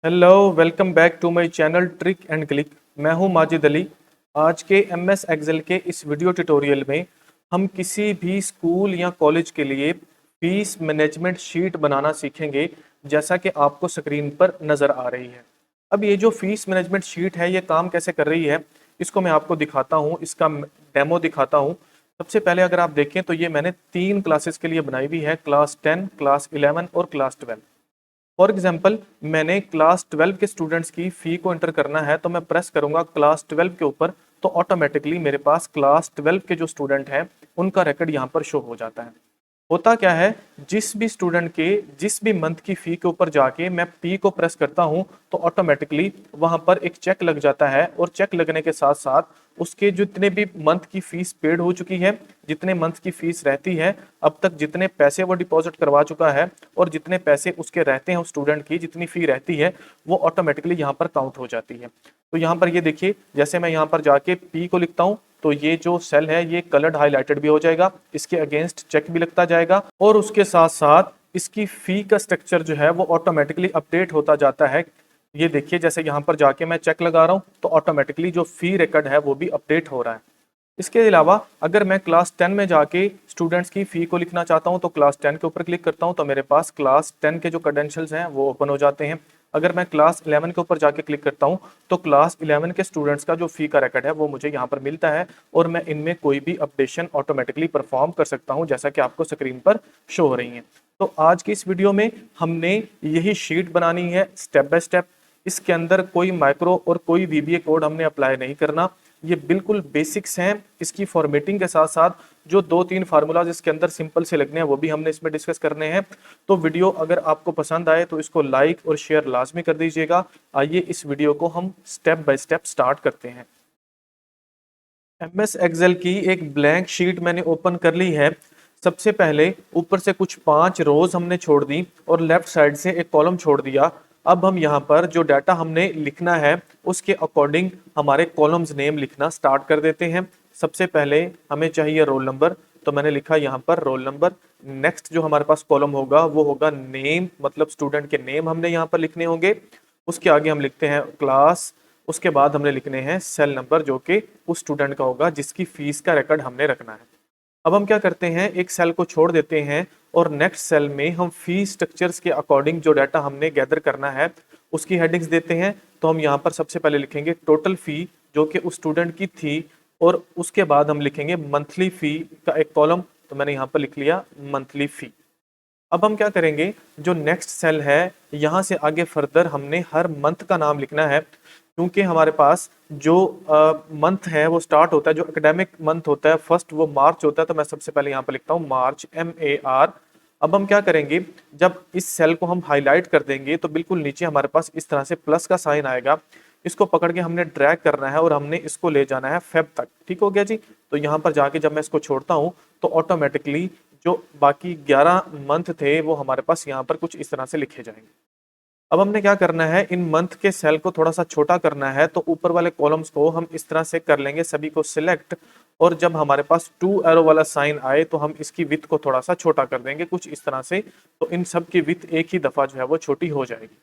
Hello, welcome back to my channel trick and click. मैं हूं माजिद अली। आज के एमएस एक्सेल के इस वीडियो ट्यूटोरियल में हम किसी भी स्कूल या कॉलेज के लिए फीस मैनेजमेंट शीट बनाना सीखेंगे, जैसा कि आपको स्क्रीन पर नज़र आ रही है। अब ये जो फीस मैनेजमेंट शीट है, ये काम कैसे कर रही है, इसको मैं आपको दिखाता हूँ, इसका डेमो दिखाता हूँ। सबसे पहले अगर आप देखें तो ये मैंने 3 क्लासेस के लिए बनाई हुई है, क्लास 10, क्लास 11 और क्लास 12। फॉर एग्जाम्पल, मैंने क्लास 12 के स्टूडेंट्स की फ़ी को एंटर करना है, तो मैं प्रेस करूंगा क्लास 12 के ऊपर, तो ऑटोमेटिकली मेरे पास क्लास 12 के जो स्टूडेंट हैं उनका रिकॉर्ड यहाँ पर शो हो जाता है। होता क्या है, जिस भी स्टूडेंट के जिस भी मंथ की फ़ी के ऊपर जाके मैं पी को प्रेस करता हूँ, तो ऑटोमेटिकली वहाँ पर एक चेक लग जाता है, और चेक लगने के साथ साथ उसके जितने भी मंथ की फ़ीस पेड हो चुकी है, जितने मंथ की फ़ीस रहती है, अब तक जितने पैसे वो डिपॉजिट करवा चुका है, और जितने पैसे उसके रहते हैं उस स्टूडेंट की जितनी फ़ी रहती है, वो ऑटोमेटिकली यहाँ पर काउंट हो जाती है। तो यहाँ पर ये देखिए, जैसे मैं यहाँ पर जाके पी को लिखता हूँ, तो ये जो सेल है ये कलर्ड हाईलाइटेड भी हो जाएगा, इसके अगेंस्ट चेक भी लगता जाएगा, और उसके साथ साथ इसकी फी का स्ट्रक्चर जो है वो ऑटोमेटिकली अपडेट होता जाता है। ये देखिए, जैसे यहाँ पर जाके मैं चेक लगा रहा हूँ, तो ऑटोमेटिकली जो फी रिकॉर्ड है वो भी अपडेट हो रहा है। इसके अलावा अगर मैं क्लास 10 में जाके स्टूडेंट्स की फ़ी को लिखना चाहता हूं, तो क्लास 10 के ऊपर क्लिक करता हूं, तो मेरे पास क्लास 10 के जो क्रेडेंशियल्स हैं वो ओपन हो जाते हैं। अगर मैं क्लास 11 के ऊपर जाके क्लिक करता हूं, तो क्लास 11 के स्टूडेंट्स का जो फ़ी का रिकॉर्ड है वो मुझे यहाँ पर मिलता है, और मैं इनमें कोई भी अपडेशन ऑटोमेटिकली परफॉर्म कर सकता हूँ, जैसा कि आपको स्क्रीन पर शो हो रही है। तो आज की इस वीडियो में हमने यही शीट बनानी है स्टेप बाय स्टेप। इसके अंदर कोई माइक्रो और कोई वीबीए कोड हमने अप्लाई नहीं करना, ये बिल्कुल बेसिक्स हैं। इसकी फॉर्मेटिंग के साथ साथ जो 2-3 फार्मूलाज इसके अंदर सिंपल से लगने हैं वो भी हमने इसमें डिस्कस करने हैं। तो वीडियो अगर आपको पसंद आए तो इसको लाइक और शेयर लाजमी कर दीजिएगा। आइए इस वीडियो को हम स्टेप बाय स्टेप स्टार्ट करते हैं। एमएस एक्सेल की एक ब्लैंक शीट मैंने ओपन कर ली है। सबसे पहले ऊपर से कुछ 5 रोज हमने छोड़ दी और लेफ्ट साइड से एक कॉलम छोड़ दिया। अब हम यहाँ पर जो डाटा हमने लिखना है उसके अकॉर्डिंग हमारे कॉलम्स नेम लिखना स्टार्ट कर देते हैं। सबसे पहले हमें चाहिए रोल नंबर, तो मैंने लिखा यहाँ पर रोल नंबर। नेक्स्ट जो हमारे पास कॉलम होगा वो होगा नेम, मतलब स्टूडेंट के नेम हमने यहाँ पर लिखने होंगे। उसके आगे हम लिखते हैं क्लास। उसके बाद हमने लिखने हैं सेल नंबर, जो कि उस स्टूडेंट का होगा जिसकी फीस का रिकॉर्ड हमने रखना है। अब हम क्या करते हैं, एक सेल को छोड़ देते हैं और नेक्स्ट सेल में हम फी स्ट्रक्चर्स के अकॉर्डिंग जो डाटा हमने गैदर करना है उसकी हेडिंग्स देते हैं। तो हम यहाँ पर सबसे पहले लिखेंगे टोटल फी, जो कि उस स्टूडेंट की थी, और उसके बाद हम लिखेंगे मंथली फी का एक कॉलम, तो मैंने यहाँ पर लिख लिया मंथली फी। अब हम क्या करेंगे, जो नेक्स्ट सेल है यहाँ से आगे फर्दर हमने हर मंथ का नाम लिखना है, क्योंकि हमारे पास जो मंथ है वो स्टार्ट होता है, जो एकेडमिक मंथ होता है फर्स्ट वो मार्च होता है, तो मैं सबसे पहले यहाँ पर लिखता हूँ मार्च, MAR। अब हम क्या करेंगे, जब इस सेल को हम हाईलाइट कर देंगे तो बिल्कुल नीचे हमारे पास इस तरह से प्लस का साइन आएगा। इसको पकड़ के हमने ड्रैग करना है और हमने इसको ले जाना है फेब तक। ठीक हो गया जी। तो यहाँ पर जाके जब मैं इसको छोड़ता हूँ तो ऑटोमेटिकली जो बाकी 11 मंथ थे वो हमारे पास यहाँ पर कुछ इस तरह से लिखे जाएंगे। अब हमने क्या करना है, इन मंथ के सेल को थोड़ा सा छोटा करना है, तो ऊपर वाले कॉलम्स को हम इस तरह से कर लेंगे, सभी को सिलेक्ट, और जब हमारे पास 2 एरो वाला साइन आए तो हम इसकी विड्थ को थोड़ा सा छोटा कर देंगे कुछ इस तरह से। तो इन सब की विड्थ एक ही दफा जो है वो छोटी हो जाएगी।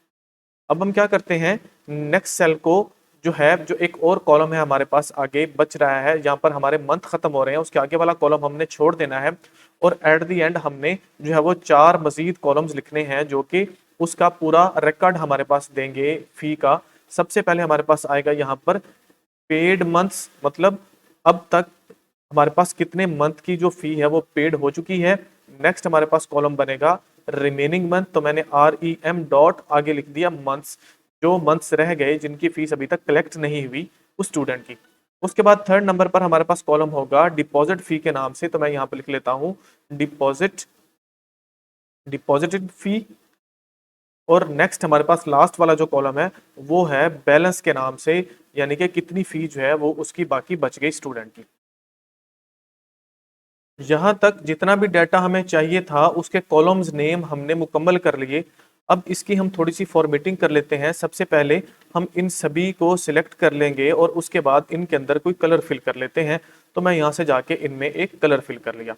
अब हम क्या करते हैं, नेक्स्ट सेल को जो है, जो एक और कॉलम है हमारे पास आगे बच रहा है, यहाँ पर हमारे मंथ खत्म हो रहे हैं, उसके आगे वाला कॉलम हमने छोड़ देना है, और एट द एंड हमने जो है वो 4 मजीद कॉलम्स लिखने हैं, जो कि उसका पूरा रिकॉर्ड हमारे पास देंगे फी का। सबसे पहले हमारे पास आएगा यहाँ पर पेड मंथ्स, मतलब अब तक हमारे पास कितने मंथ की जो फी है वो पेड हो चुकी है। नेक्स्ट हमारे पास कॉलम बनेगा रिमेनिंग मंथ, तो मैंने REM डॉट आगे लिख दिया मंथ्स, जो मंथ्स रह गए जिनकी फीस अभी तक कलेक्ट नहीं हुई उस स्टूडेंट की। उसके बाद थर्ड नंबर पर हमारे पास कॉलम होगा डिपॉजिट फी के नाम से, तो मैं यहाँ पर लिख लेता हूँ डिपॉजिटेड फी। और नेक्स्ट हमारे पास लास्ट वाला जो कॉलम है वो है बैलेंस के नाम से, यानी कि कितनी फी जो है वो उसकी बाकी बच गई स्टूडेंट की। यहाँ तक जितना भी डाटा हमें चाहिए था उसके कॉलम्स नेम हमने मुकम्मल कर लिए। अब इसकी हम थोड़ी सी फॉर्मेटिंग कर लेते हैं। सबसे पहले हम इन सभी को सिलेक्ट कर लेंगे और उसके बाद इनके अंदर कोई कलर फिल कर लेते हैं। तो मैं यहाँ से जाके इनमें एक कलर फिल कर लिया।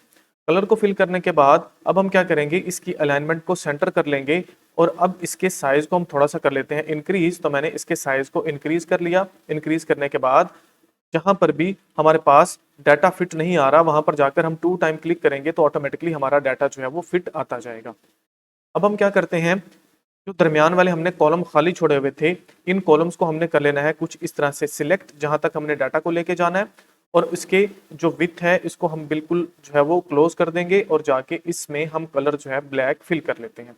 कलर को फिल करने के बाद अब हम क्या करेंगे, इसकी अलाइनमेंट को सेंटर कर लेंगे और अब इसके साइज को हम थोड़ा सा कर लेते हैं इंक्रीज। तो मैंने इसके साइज को इंक्रीज कर लिया। इंक्रीज करने के बाद जहां पर भी हमारे पास डाटा फिट नहीं आ रहा वहां पर जाकर हम 2 टाइम क्लिक करेंगे तो ऑटोमेटिकली हमारा डाटा जो है वो फिट आता जाएगा। अब हम क्या करते हैं, जो दरमियान वाले हमने कॉलम खाली छोड़े हुए थे, इन कॉलम्स को हमने कर लेना है कुछ इस तरह से सिलेक्ट, जहां तक हमने डाटा को लेके जाना है। और इसके जो विड्थ है इसको हम बिल्कुल जो है वो क्लोज कर देंगे और जाके इसमें हम कलर जो है ब्लैक फिल कर लेते हैं।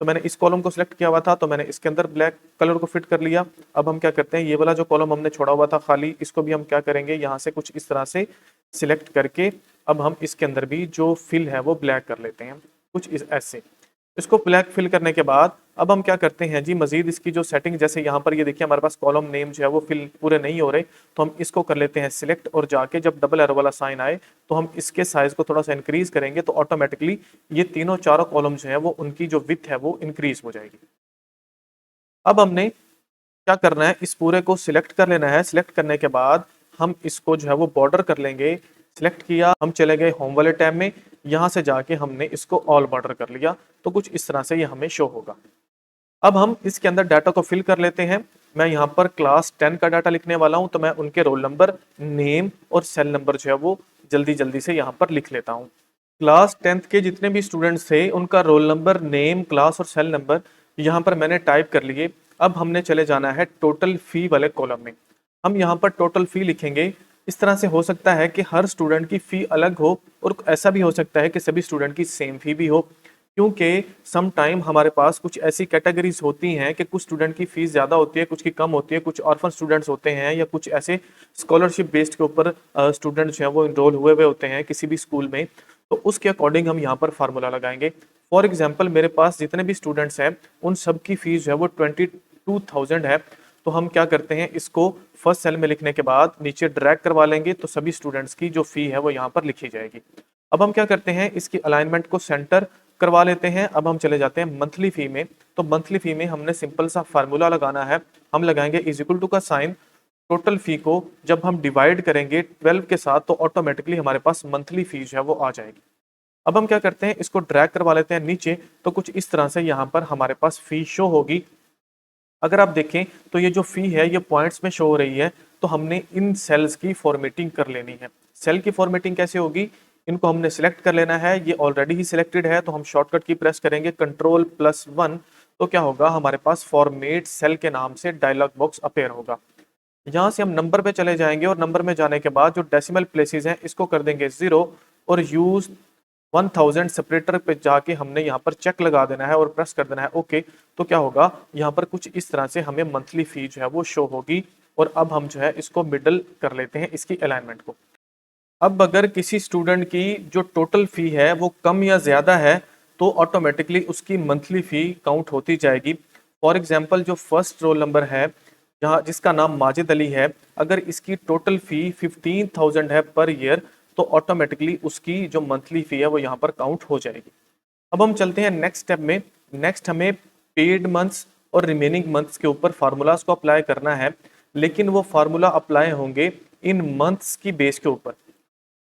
तो मैंने इस कॉलम को सिलेक्ट किया हुआ था तो मैंने इसके अंदर ब्लैक कलर को फिट कर लिया। अब हम क्या करते हैं, ये वाला जो कॉलम हमने छोड़ा हुआ था खाली, इसको भी हम क्या करेंगे, यहाँ से कुछ इस तरह से सिलेक्ट करके अब हम इसके अंदर भी जो फिल है वो ब्लैक कर लेते हैं कुछ इस ऐसे। इसको ब्लैक फिल करने के बाद अब हम क्या करते हैं जी, मजीद इसकी जो सेटिंग, जैसे यहाँ पर ये देखिए हमारे पास कॉलम नेम जो है वो फिल पूरे नहीं हो रहे, तो हम इसको कर लेते हैं सिलेक्ट और जाके जब डबल एरो वाला साइन आए तो हम इसके साइज को थोड़ा सा इंक्रीज करेंगे तो ऑटोमेटिकली ये तीनों चारों कॉलम जो है वो उनकी जो विड्थ है वो इंक्रीज हो जाएगी। अब हमने क्या करना है, इस पूरे को सिलेक्ट कर लेना है। सिलेक्ट करने के बाद हम इसको जो है वो बॉर्डर कर लेंगे। सिलेक्ट किया, हम चले गए होम वाले टैब में, यहाँ से जाके हमने इसको ऑल बॉर्डर कर लिया तो कुछ इस तरह से ये हमें शो होगा। अब हम इसके अंदर डाटा को फिल कर लेते हैं। मैं यहाँ पर क्लास 10 का डाटा लिखने वाला हूँ तो मैं उनके रोल नंबर, नेम और सेल नंबर जो है वो जल्दी जल्दी से यहाँ पर लिख लेता हूँ। क्लास 10th के जितने भी स्टूडेंट्स थे उनका रोल नंबर, नेम, क्लास और सेल नंबर यहाँ पर मैंने टाइप कर लिए। अब हमने चले जाना है टोटल फी वाले कॉलम में। हम यहाँ पर टोटल फी लिखेंगे। इस तरह से हो सकता है कि हर स्टूडेंट की फ़ी अलग हो और ऐसा भी हो सकता है कि सभी स्टूडेंट की सेम फ़ी भी हो, क्योंकि सम टाइम हमारे पास कुछ ऐसी कैटेगरीज होती हैं कि कुछ स्टूडेंट की फ़ीस ज़्यादा होती है, कुछ की कम होती है, कुछ ऑर्फन स्टूडेंट्स होते हैं या कुछ ऐसे स्कॉलरशिप बेस्ड के ऊपर स्टूडेंट जो हैं वो इनरोल हुए हुए होते हैं किसी भी स्कूल में, तो उसके अकॉर्डिंग हम यहाँ पर फार्मूला लगाएंगे। फॉर एग्जाम्पल मेरे पास जितने भी स्टूडेंट्स हैं उन सब की फ़ीस जो है वो 22,000 है। तो हम क्या करते हैं, इसको फर्स्ट सेल में लिखने के बाद नीचे ड्रैग करवा लेंगे तो सभी स्टूडेंट्स की जो फ़ी है वो यहाँ पर लिखी जाएगी। अब हम क्या करते हैं, इसकी अलाइनमेंट को सेंटर करवा लेते हैं। अब हम चले जाते हैं मंथली फ़ी में। तो मंथली फ़ी में हमने सिंपल सा फार्मूला लगाना है। हम लगाएंगे इज इक्वल टू का साइन, टोटल फ़ी को जब हम डिवाइड करेंगे 12 के साथ तो ऑटोमेटिकली हमारे पास मंथली फ़ी जो है वो आ जाएगी। अब हम क्या करते हैं, इसको ड्रैग करवा लेते हैं नीचे तो कुछ इस तरह से यहाँ पर हमारे पास फ़ी शो होगी। अगर आप देखें तो ये जो फ़ी है ये पॉइंट्स में शो हो रही है, तो हमने इन सेल्स की फॉर्मेटिंग कर लेनी है। सेल की फॉर्मेटिंग कैसे होगी, इनको हमने सिलेक्ट कर लेना है। ये ऑलरेडी ही सिलेक्टेड है तो हम शॉर्टकट की प्रेस करेंगे Ctrl+1, तो क्या होगा, हमारे पास फॉर्मेट सेल के नाम से डायलॉग बॉक्स अपेयर होगा। यहाँ से हम नंबर पे चले जाएंगे और नंबर में जाने के बाद जो डेसिमल प्लेसेस हैं इसको कर देंगे 0 और यूज 1000 सेपरेटर पे जाके हमने यहाँ पर चेक लगा देना है और प्रेस कर देना है ओके। तो क्या होगा, यहाँ पर कुछ इस तरह से हमें मंथली फी जो है वो शो होगी। और अब हम जो है इसको मिडल कर लेते हैं इसकी अलाइनमेंट को। अब अगर किसी स्टूडेंट की जो टोटल फी है वो कम या ज़्यादा है तो ऑटोमेटिकली उसकी मंथली फ़ी काउंट होती जाएगी। फॉर एग्जांपल जो फर्स्ट रोल नंबर है जहाँ जिसका नाम माजिद अली है, अगर इसकी टोटल फ़ी 15,000 है पर ईयर तो ऑटोमेटिकली उसकी जो मंथली फ़ी है वो यहाँ पर काउंट हो जाएगी। अब हम चलते हैं नेक्स्ट स्टेप में। नेक्स्ट हमें पेड मंथ्स और रिमेनिंग मंथ्स के ऊपर फार्मूलाज को अप्लाई करना है, लेकिन वो फार्मूला अप्लाई होंगे इन मंथ्स की बेस के ऊपर,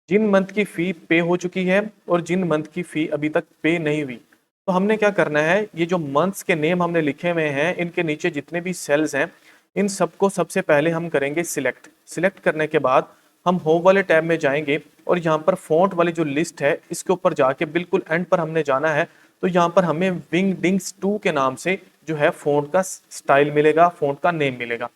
जिन मंथ की फ़ी पे हो चुकी है और जिन मंथ की फ़ी अभी तक पे नहीं हुई। तो हमने क्या करना है, ये जो मंथ्स के नेम हमने लिखे हुए हैं इनके नीचे जितने भी सेल्स हैं इन सबको सबसे पहले हम करेंगे सिलेक्ट। सिलेक्ट करने के बाद हम होम वाले टैब में जाएंगे और यहाँ पर फ़ॉन्ट वाली जो लिस्ट है इसके ऊपर जाके बिल्कुल एंड पर हमने जाना है। तो यहाँ पर हमें विंगडिंग्स 2 के नाम से जो है फ़ॉन्ट का स्टाइल मिलेगा, फ़ॉन्ट का नेम मिलेगा।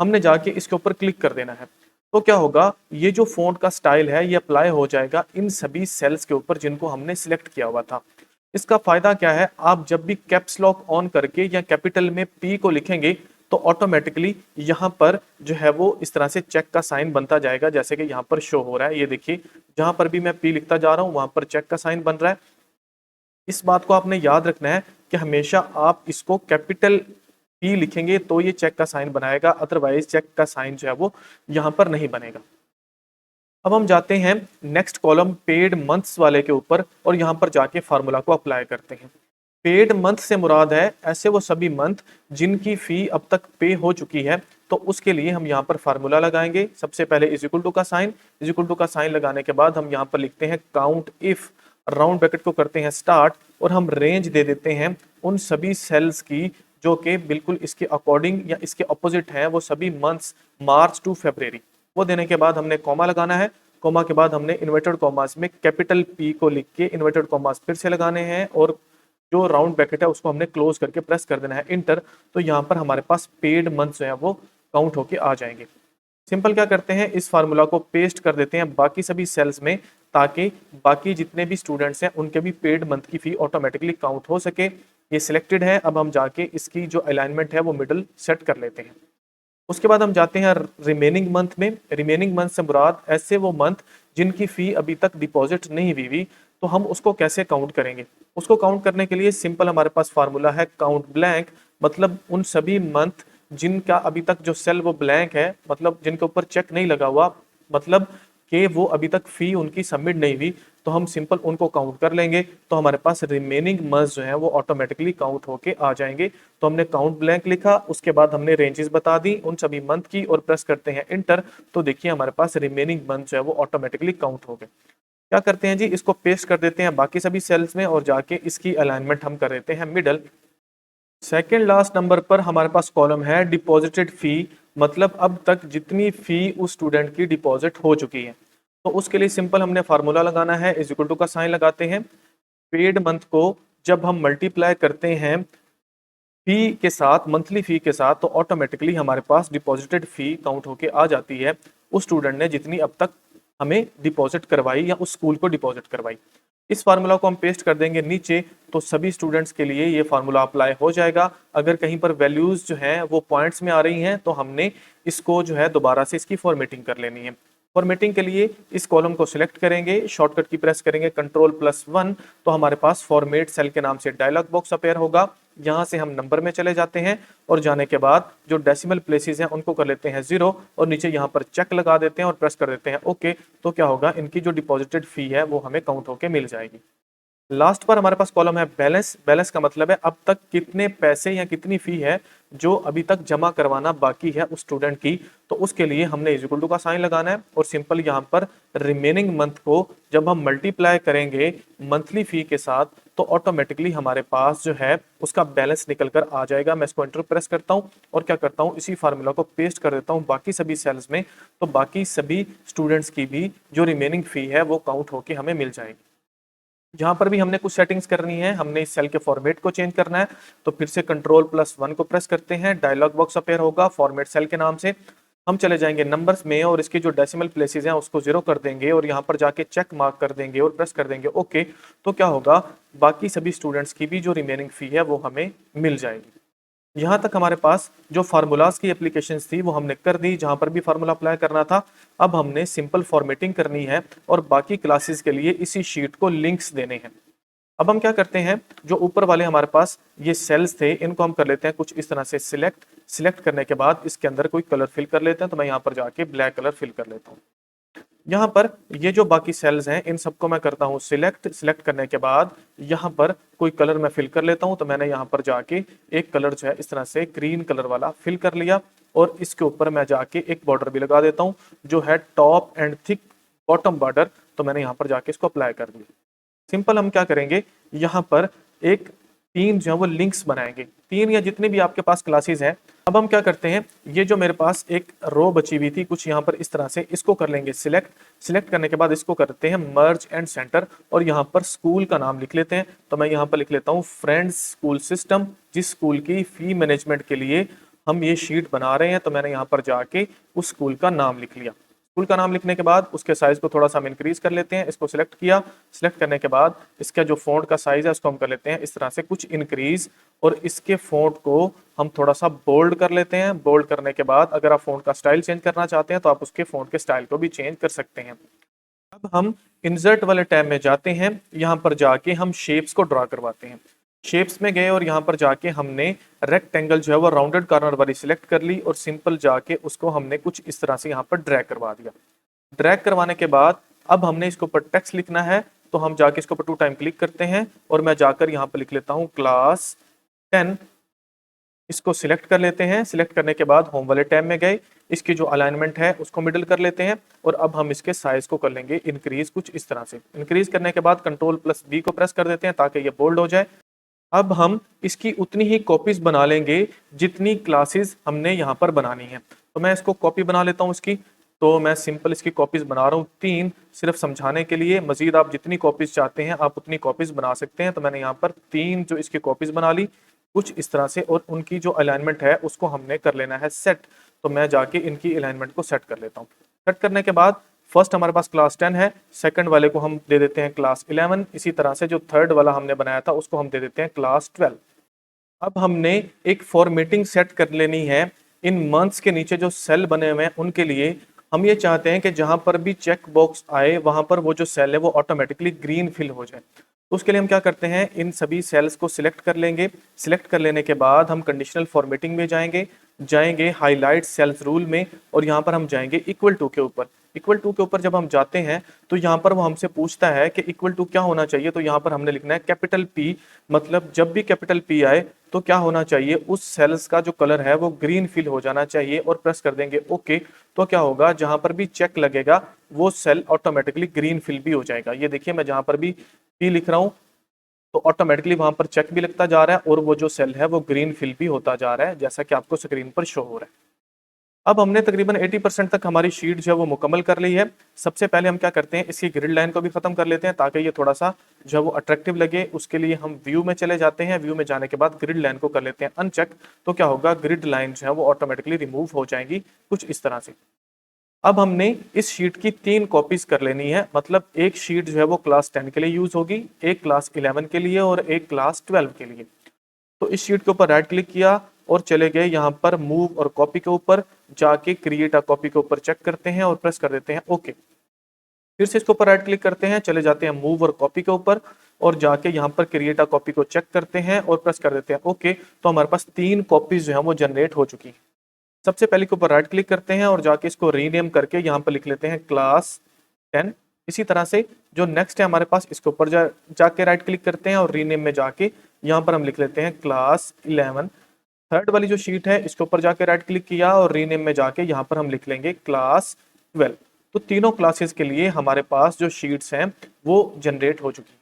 हमने जाके इसके ऊपर क्लिक कर देना है। तो क्या होगा, ये जो फ़ॉन्ट का स्टाइल है ये अप्लाई हो जाएगा इन सभी सेल्स के ऊपर जिनको हमने सिलेक्ट किया हुआ था। इसका फ़ायदा क्या है, आप जब भी कैप्स लॉक ऑन करके या कैपिटल में पी को लिखेंगे तो ऑटोमेटिकली यहाँ पर जो है वो इस तरह से चेक का साइन बनता जाएगा, जैसे कि यहाँ पर शो हो रहा है। ये देखिए जहाँ पर भी मैं पी लिखता जा रहा हूँ वहाँ पर चेक का साइन बन रहा है। इस बात को आपने याद रखना है कि हमेशा आप इसको कैपिटल पी लिखेंगे तो ये चेक का साइन बनाएगा, अदरवाइज चेक का साइन जो है वो यहाँ पर नहीं बनेगा। अब हम जाते हैं नेक्स्ट कॉलम पेड मंथ्स वाले के ऊपर और यहाँ पर जाके फार्मूला को अप्लाई करते हैं। पेड मंथ से मुराद है ऐसे वो सभी मंथ जिनकी फ़ी अब तक पे हो चुकी है। तो उसके लिए हम यहाँ पर फार्मूला लगाएंगे। सबसे पहले इज इक्वल टू का साइन, इज इक्वल टू का साइन लगाने के बाद हम यहाँ पर लिखते हैं काउंट इफ राउंड ब्रैकेट को करते हैं स्टार्ट और हम रेंज दे देते हैं उन सभी सेल्स की जो कि बिल्कुल इसके अकॉर्डिंग या इसके अपोजिट हैं, वो सभी मंथ्स मार्च टू फरवरी। वो देने के बाद हमने कॉमा लगाना है, कॉमा के बाद हमने इन्वर्टेड कॉमास में कैपिटल पी को लिख के इन्वर्टेड कॉमास फिर से लगाने हैं और जो राउंड ब्रैकेट है उसको हमने क्लोज करके प्रेस कर देना है इंटर। तो यहाँ पर हमारे पास पेड मंथ्स जो है वो काउंट होके आ जाएंगे। सिंपल क्या करते हैं, इस फार्मूला को पेस्ट कर देते हैं बाकी सभी सेल्स में, ताकि बाकी जितने भी स्टूडेंट्स हैं उनके भी पेड मंथ की फी ऑटोमेटिकली काउंट हो सके। ये सिलेक्टेड है, अब हम जाके इसकी जो अलाइनमेंट है वो मिडल सेट कर लेते हैं। उसके बाद हम जाते हैं रिमेनिंग मंथ में। रिमेनिंग मंथ से मुराद ऐसे वो मंथ जिनकी फी अभी तक डिपॉजिट नहीं हुई, तो हम उसको कैसे काउंट करेंगे। उसको काउंट करने के लिए सिंपल हमारे पास फार्मूला है काउंट ब्लैंक, मतलब उन सभी मंथ जिनका अभी तक जो सेल वो ब्लैंक है, मतलब जिनके ऊपर चेक नहीं लगा हुआ, मतलब कि वो अभी तक फी उनकी सबमिट नहीं हुई, तो हम सिंपल उनको काउंट कर लेंगे। तो हमारे पास रिमेनिंग मंथ्स जो है वो ऑटोमेटिकली काउंट होके आ जाएंगे। तो हमने काउंट ब्लैंक लिखा, उसके बाद हमने रेंजेस बता दी उन सभी मंथ की और प्रेस करते हैं इंटर। तो देखिए हमारे पास रिमेनिंग मंथ जो है वो ऑटोमेटिकली काउंट हो गए। क्या करते हैं जी, इसको पेस्ट कर देते हैं बाकी सभी सेल्स में और जाके इसकी अलाइनमेंट हम कर देते हैं मिडल। सेकेंड लास्ट नंबर पर हमारे पास कॉलम है डिपॉजिटेड फी, मतलब अब तक जितनी फी उस स्टूडेंट की डिपॉजिट हो चुकी है। तो उसके लिए सिंपल हमने फार्मूला लगाना है, इज इक्वल टू का साइन लगाते हैं। पेड मंथ को जब हम मल्टीप्लाई करते हैं फी के साथ, मंथली फी के साथ, तो ऑटोमेटिकली हमारे पास डिपॉजिटेड फी काउंट होके आ जाती है उस स्टूडेंट ने जितनी अब तक हमें डिपॉजिट करवाई या उस स्कूल को डिपॉजिट करवाई। इस फार्मूला को हम पेस्ट कर देंगे नीचे, तो सभी स्टूडेंट्स के लिए ये फार्मूला अप्लाई हो जाएगा। अगर कहीं पर वैल्यूज जो हैं वो पॉइंट्स में आ रही हैं, तो हमने इसको जो है दोबारा से इसकी फॉर्मेटिंग कर लेनी है। फॉर्मेटिंग के लिए इस कॉलम को सिलेक्ट करेंगे, शॉर्टकट की प्रेस करेंगे Ctrl+1, तो हमारे पास फॉर्मेट सेल के नाम से डायलॉग बॉक्स अपेयर होगा। यहाँ से हम नंबर में चले जाते हैं और जाने के बाद जो डेसिमल प्लेसेस हैं उनको कर लेते हैं 0 और नीचे यहाँ पर चेक लगा देते हैं और प्रेस कर देते हैं ओके। तो क्या होगा, इनकी जो डिपॉजिटेड फी है वो हमें काउंट होके मिल जाएगी। लास्ट पर हमारे पास कॉलम है बैलेंस। बैलेंस का मतलब है अब तक कितने पैसे या कितनी फी है जो अभी तक जमा करवाना बाकी है उस स्टूडेंट की। तो उसके लिए हमने इज इक्वल टू का साइन लगाना है और सिंपल यहाँ पर रिमेनिंग मंथ को जब हम मल्टीप्लाई करेंगे मंथली फी के साथ, तो ऑटोमेटिकली हमारे पास जो है उसका बैलेंस निकल कर आ जाएगा। मैं इसको एंटर प्रेस करता हूँ और क्या करता हूँ, इसी फार्मूला को पेस्ट कर देता हूँ बाकी सभी सेल्स में, तो बाकी सभी स्टूडेंट्स की भी जो रिमेनिंग फी है वो काउंट होके हमें मिल जाएगी। यहाँ पर भी हमने कुछ सेटिंग्स करनी है, हमने इस सेल के फॉर्मेट को चेंज करना है, तो फिर से Ctrl+1 को प्रेस करते हैं, डायलॉग बॉक्स अपेयर होगा फॉर्मेट सेल के नाम से। हम चले जाएंगे नंबर्स में और इसके जो डेसिमल प्लेसेस हैं उसको 0 कर देंगे और यहाँ पर जाके चेक मार्क कर देंगे और प्रेस कर देंगे ओके। तो क्या होगा, बाकी सभी स्टूडेंट्स की भी जो रिमेनिंग फी है वो हमें मिल जाएगी। यहाँ तक हमारे पास जो फार्मूलाज की एप्लीकेशंस थी वो हमने कर दी, जहाँ पर भी फार्मूला अप्लाई करना था। अब हमने सिंपल फॉर्मेटिंग करनी है और बाकी क्लासेस के लिए इसी शीट को लिंक्स देने हैं। अब हम क्या करते हैं, जो ऊपर वाले हमारे पास ये सेल्स थे इनको हम कर लेते हैं कुछ इस तरह से सिलेक्ट करने के बाद इसके अंदर कोई कलर फिल कर लेते हैं। तो मैं यहाँ पर जाके ब्लैक कलर फिल कर लेता हूँ। यहाँ पर ये जो बाकी सेल्स हैं इन सबको मैं करता हूँ सिलेक्ट करने के बाद यहाँ पर कोई कलर मैं फिल कर लेता हूँ। तो मैंने यहाँ पर जाके एक कलर जो है इस तरह से ग्रीन कलर वाला फिल कर लिया और इसके ऊपर मैं जाके एक बॉर्डर भी लगा देता हूँ जो है top and thick bottom border. तो मैंने यहाँ पर जाके इसको अप्लाई कर दिया। सिंपल हम क्या करेंगे, यहाँ पर एक 3 जो है वो लिंक्स बनाएंगे, 3 या जितने भी आपके पास क्लासेस हैं। अब हम क्या करते हैं, ये जो मेरे पास एक रो बची हुई थी कुछ यहाँ पर इस तरह से, इसको कर लेंगे सिलेक्ट करने के बाद इसको करते हैं मर्ज एंड सेंटर और यहाँ पर स्कूल का नाम लिख लेते हैं। तो मैं यहाँ पर लिख लेता हूँ फ्रेंड्स स्कूल सिस्टम, जिस स्कूल की फी मैनेजमेंट के लिए हम ये शीट बना रहे हैं। तो मैंने यहाँ पर जाके उस स्कूल का नाम लिख लिया। स्कूल का नाम लिखने के बाद उसके साइज को थोड़ा सा हम इंक्रीज कर लेते हैं। इसको सिलेक्ट किया, सिलेक्ट करने के बाद इसका जो फॉन्ट का साइज है उसको हम कर लेते हैं इस तरह से कुछ इंक्रीज और इसके फॉन्ट को हम थोड़ा सा बोल्ड कर लेते हैं। बोल्ड करने के बाद अगर आप फॉन्ट का स्टाइल चेंज करना चाहते हैं तो आप उसके फॉन्ट के स्टाइल को भी चेंज कर सकते हैं। अब हम इंसर्ट वाले टैब में जाते हैं, यहाँ पर जाके हम शेप्स को ड्रा करवाते हैं। शेप्स में गए और यहाँ पर जाके हमने रेक्टेंगल जो है वो राउंडेड कॉर्नर वाली सिलेक्ट कर ली और सिंपल जाके उसको हमने कुछ इस तरह से यहाँ पर ड्रैग करवा दिया। ड्रैग करवाने के बाद अब हमने इसके ऊपर टेक्स्ट लिखना है। तो हम जाके इसके ऊपर 2 टाइम क्लिक करते हैं और मैं जाकर यहाँ पर लिख लेता हूँ क्लास 10 इसको सिलेक्ट कर लेते हैं। सिलेक्ट करने के बाद होम वाले टैब में गए, इसकी जो अलाइनमेंट है उसको मिडिल कर लेते हैं और अब हम इसके साइज को कर लेंगे इंक्रीज कुछ इस तरह से। इंक्रीज करने के बाद कंट्रोल+B को प्रेस कर देते हैं ताकि ये बोल्ड हो जाए। अब हम इसकी उतनी ही कॉपीज बना लेंगे जितनी क्लासेस हमने यहाँ पर बनानी है। तो मैं इसको कॉपी बना लेता हूँ इसकी। तो मैं सिंपल इसकी कॉपीज बना रहा हूँ 3, सिर्फ समझाने के लिए। मजीद आप जितनी कॉपीज चाहते हैं आप उतनी कॉपीज बना सकते हैं। तो मैंने यहाँ पर 3 जो इसकी कॉपीज बना ली कुछ इस तरह से, और उनकी जो अलाइनमेंट है उसको हमने कर लेना है सेट। तो मैं जाके इनकी अलाइनमेंट को सेट कर लेता हूँ। सेट करने के बाद फर्स्ट हमारे पास क्लास 10 है, सेकंड वाले को हम दे देते हैं क्लास 11। इसी तरह से जो थर्ड वाला हमने बनाया था उसको हम दे देते हैं क्लास 12। अब हमने एक फॉर्मेटिंग सेट कर लेनी है इन मंथ्स के नीचे जो सेल बने हुए हैं उनके लिए। हम ये चाहते हैं कि जहां पर भी चेक बॉक्स आए वहां पर वो जो सेल है वो ऑटोमेटिकली ग्रीन फिल हो जाए। तो उसके लिए हम क्या करते हैं, इन सभी सेल्स को सिलेक्ट कर लेंगे। सिलेक्ट कर लेने के बाद हम कंडीशनल फॉर्मेटिंग में जाएंगे हाईलाइट सेल्स रूल में, और यहाँ पर हम जाएंगे इक्वल टू के ऊपर। इक्वल टू के ऊपर जब हम जाते हैं तो यहाँ पर वो हमसे पूछता है कि इक्वल टू क्या होना चाहिए। तो यहाँ पर हमने लिखना है कैपिटल P, मतलब जब भी कैपिटल P आए तो क्या होना चाहिए, उस सेल्स का जो कलर है वो ग्रीन फिल हो जाना चाहिए, और प्रेस कर देंगे ओके। तो क्या होगा, जहां पर भी चेक लगेगा वो सेल ऑटोमेटिकली ग्रीन फिल भी हो जाएगा। ये देखिए मैं जहां पर भी P लिख रहा हूँ तो ऑटोमेटिकली वहां पर चेक भी लगता जा रहा है और वो जो सेल है वो ग्रीन फिल भी होता जा रहा है, जैसा कि आपको स्क्रीन पर शो हो रहा है। अब हमने तकरीबन 80% तक हमारी शीट जो है वो मुकम्मल कर ली है। सबसे पहले हम क्या करते हैं, इसकी ग्रिड लाइन को भी खत्म कर लेते हैं ताकि ये थोड़ा सा जो है वो अट्रैक्टिव लगे। उसके लिए हम व्यू में चले जाते हैं। व्यू में जाने के बाद ग्रिड लाइन को कर लेते हैं अनचेक। तो क्या होगा, ग्रिड लाइन जो है वो ऑटोमेटिकली रिमूव हो जाएंगी कुछ इस तरह से। अब हमने इस शीट की 3 कॉपीज कर लेनी है, मतलब एक शीट जो है वो क्लास 10 के लिए यूज होगी, एक क्लास 11 के लिए और एक क्लास 12 के लिए। तो इस शीट के ऊपर राइट क्लिक किया और चले गए यहाँ पर मूव और कॉपी के ऊपर। जाके क्रिएट अ कॉपी के ऊपर चेक करते हैं और प्रेस कर देते हैं ओके। फिर से इसके ऊपर राइट क्लिक करते हैं, चले जाते हैं मूव और कॉपी के ऊपर और जाके यहाँ पर क्रिएट अ कॉपी को चेक करते हैं और प्रेस कर देते हैं ओके। तो हमारे पास 3 कॉपीज जो है वो जनरेट हो चुकी है। सबसे पहले के ऊपर राइट क्लिक करते हैं और जाके इसको रीनेम करके यहाँ पर लिख लेते हैं क्लास 10। इसी तरह से जो नेक्स्ट है हमारे पास, इसके ऊपर जाके राइट क्लिक करते हैं और रीनेम में जाके यहाँ पर हम लिख लेते हैं क्लास 11। थर्ड वाली जो शीट है इसके ऊपर जाके राइट क्लिक किया और रीनेम में जाके यहाँ पर हम लिख लेंगे क्लास 12। तो तीनों क्लासेस के लिए हमारे पास जो शीट्स हैं वो जनरेट हो चुकी है।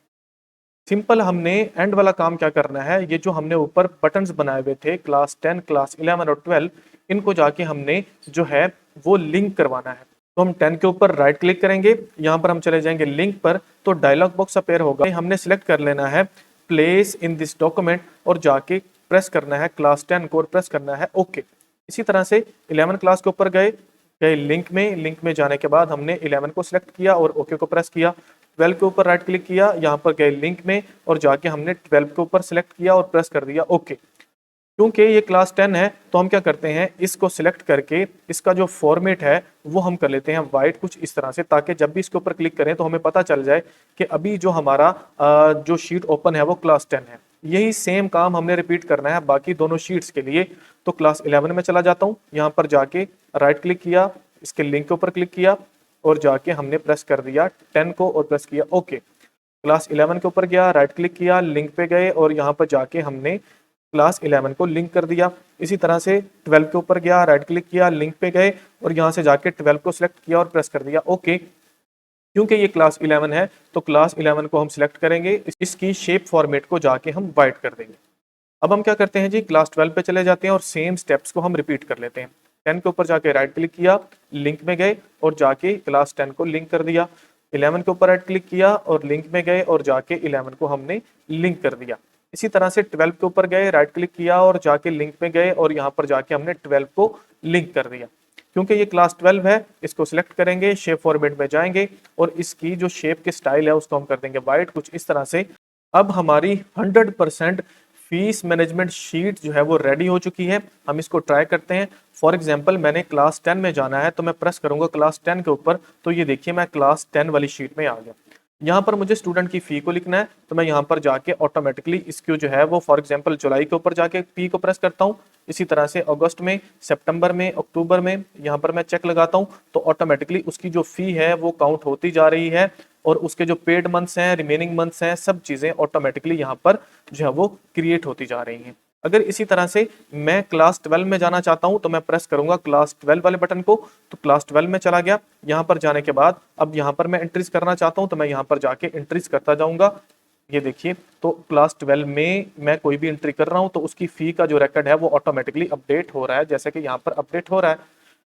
सिंपल हमने एंड वाला काम क्या करना है, ये जो हमने ऊपर बटन्स बनाए हुए थे क्लास 10, क्लास 11 और 12, इनको जाके हमने जो है वो लिंक करवाना है। तो हम 10 के ऊपर राइट क्लिक करेंगे, यहाँ पर हम चले जाएंगे लिंक पर, तो डायलॉग बॉक्स अपेयर होगा। हमने सिलेक्ट कर लेना है प्लेस इन दिस डॉक्यूमेंट और जाके प्रेस करना है क्लास 10 को और प्रेस करना है ओके। इसी तरह से 11 क्लास के ऊपर गए लिंक में जाने के बाद हमने 11 को सिलेक्ट किया और ओके को प्रेस किया। 12 के ऊपर राइट क्लिक किया, यहाँ पर गए लिंक में और जाके हमने 12 के ऊपर सिलेक्ट किया और प्रेस कर दिया ओके। क्योंकि ये क्लास 10 है तो हम क्या करते हैं, इसको सिलेक्ट करके इसका जो फॉर्मेट है वो हम कर लेते हैं वाइट कुछ इस तरह से, ताकि जब भी इसके ऊपर क्लिक करें तो हमें पता चल जाए कि अभी जो हमारा जो शीट ओपन है वो क्लास 10 है। यही सेम काम हमने रिपीट करना है बाकी दोनों शीट्स के लिए। तो क्लास 11 में चला जाता हूँ, यहाँ पर जाके राइट क्लिक किया, इसके लिंक के ऊपर क्लिक किया और जाके हमने प्रेस कर दिया 10 को और प्रेस किया ओके। क्लास 11 के ऊपर गया, राइट क्लिक किया, लिंक पे गए और यहाँ पर जाके हमने क्लास 11 को लिंक कर दिया। इसी तरह से 12 के ऊपर गया, राइट क्लिक किया, लिंक पे गए और यहाँ से जाके 12 को सिलेक्ट किया और प्रेस कर दिया ओके। क्योंकि ये क्लास 11 है तो क्लास 11 को हम सिलेक्ट करेंगे, इसकी शेप फॉर्मेट को जाके हम वाइट कर देंगे। अब हम क्या करते हैं जी, क्लास 12 पे चले जाते हैं और सेम स्टेप्स को हम रिपीट कर लेते हैं। 10 के ऊपर जाके राइट क्लिक किया, लिंक में गए और जाके क्लास 10 को लिंक कर दिया। 11 के ऊपर राइट क्लिक किया और लिंक में गए और जाके 11 को हमने लिंक कर दिया। इसी तरह से 12 के ऊपर गए, राइट क्लिक किया और जाके लिंक में गए और यहाँ पर जाके हमने 12 को लिंक कर दिया। क्योंकि ये क्लास 12 है इसको सिलेक्ट करेंगे, शेप फॉर्मेट में जाएंगे और इसकी जो शेप के स्टाइल है उसको हम कर देंगे वाइट कुछ इस तरह से। अब हमारी 100% फीस मैनेजमेंट शीट जो है वो रेडी हो चुकी है। हम इसको ट्राई करते हैं। फॉर एग्जांपल मैंने क्लास 10 में जाना है तो मैं प्रेस करूंगा क्लास 10 के ऊपर, तो ये देखिए मैं क्लास 10 वाली शीट में आ गया। यहाँ पर मुझे स्टूडेंट की फी को लिखना है तो मैं यहाँ पर जाके ऑटोमेटिकली इसको जो है वो फॉर एग्जांपल जुलाई के ऊपर जाके पी को प्रेस करता हूँ। इसी तरह से अगस्त में, सितंबर में, अक्टूबर में यहाँ पर मैं चेक लगाता हूँ तो ऑटोमेटिकली उसकी जो फी है वो काउंट होती जा रही है और उसके जो पेड मंथ्स हैं, रिमेनिंग मंथ्स हैं, सब चीजें ऑटोमेटिकली यहाँ पर जो है वो क्रिएट होती जा रही हैं। अगर इसी तरह से मैं क्लास 12 में जाना चाहता हूं तो मैं प्रेस करूंगा क्लास 12 वाले बटन को, तो क्लास 12 में चला गया। यहां पर जाने के बाद अब यहां पर मैं एंट्रीज करना चाहता हूं तो मैं यहां पर जाके एंट्रीज करता जाऊंगा। ये देखिए, तो क्लास 12 में मैं कोई भी एंट्री कर रहा हूं तो उसकी फी का जो रिकॉर्ड है वो ऑटोमेटिकली अपडेट हो रहा है, जैसे कि यहाँ पर अपडेट हो रहा है।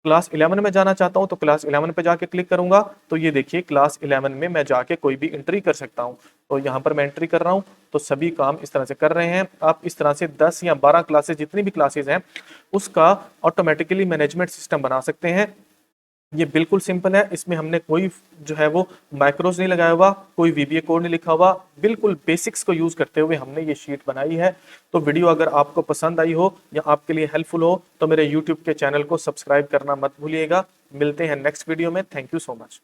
क्लास 11 में जाना चाहता हूं तो क्लास 11 पे जाके क्लिक करूंगा, तो ये देखिए क्लास 11 में मैं जाके कोई भी एंट्री कर सकता हूं। तो यहाँ पर मैं एंट्री कर रहा हूं, तो सभी काम इस तरह से कर रहे हैं। आप इस तरह से 10 या 12 क्लासेस, जितनी भी क्लासेस हैं उसका ऑटोमेटिकली मैनेजमेंट सिस्टम बना सकते हैं। ये बिल्कुल सिंपल है, इसमें हमने कोई जो है वो माइक्रोज नहीं लगाया हुआ, कोई वीबीए कोड नहीं लिखा हुआ, बिल्कुल बेसिक्स को यूज करते हुए हमने ये शीट बनाई है। तो वीडियो अगर आपको पसंद आई हो या आपके लिए हेल्पफुल हो तो मेरे यूट्यूब के चैनल को सब्सक्राइब करना मत भूलिएगा। मिलते हैं नेक्स्ट वीडियो में। Thank you so much.